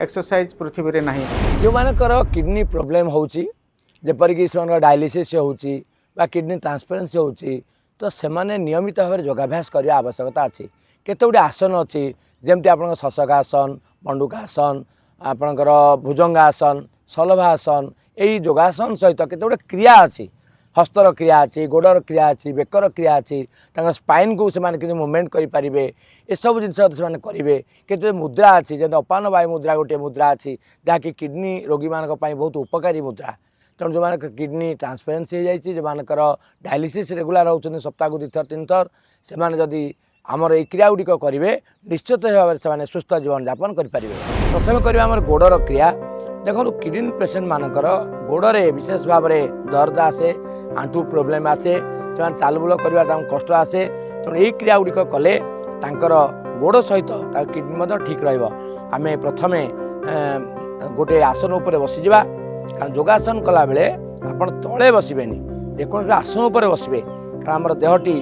Exercise पृथ्वी रे नहीं जो मानकर किडनी प्रोब्लेम होची जेपरिक से डायलिसिस होची बा किडनी ट्रांसपेरेंसी होची तो सेमाने नियमित भाव में योगाभ्यास करने आवश्यकता अच्छी केते गुड़े आसन अच्छी जमती आप शशकासन मंडूकासन आपणकर भुजंगासन सलभासन यही योगासन सहित केते गुड़े क्रिया अच्छी हस्तर क्रिया अच्छी गोड़र क्रिया अच्छी बेकर क्रिया अच्छी स्पाइन को से मुवमेंट करेंगे ये सब जिन करेंगे केते मुद्रा अच्छी जैसे अपान वायु मुद्रा गोटे मुद्रा अच्छी जहाँकि किडनी रोगी मान बहुत उपकारी मुद्रा तेणु जो किडनी ट्रांसपेरेंसी हो जाए जो मानकर डायलिसिस रेगुलर होती सप्ताह को 2 थर 3 थर से जदि आमर ये क्रिया गुड़िक करेंगे निश्चित भाव में सुस्थ जीवन यापन करेंगे। प्रथम करवा आम गोड़र क्रिया देखो किडनी पेसेंट मानकर गोड़े विशेष भाव में दर्द आसे आंठू प्रोब्लेम आसे से चालबुल करवा कष्ट आसे तेणु यही क्रिया गुड़िक कले गोड़ सहित किडनी ठीक रमें प्रथम गोटे आसन उपर बसीजा कारण योगासन कला बेले आप तले बसबेनि जेको आसन उपर बसबे कारण आम देहटी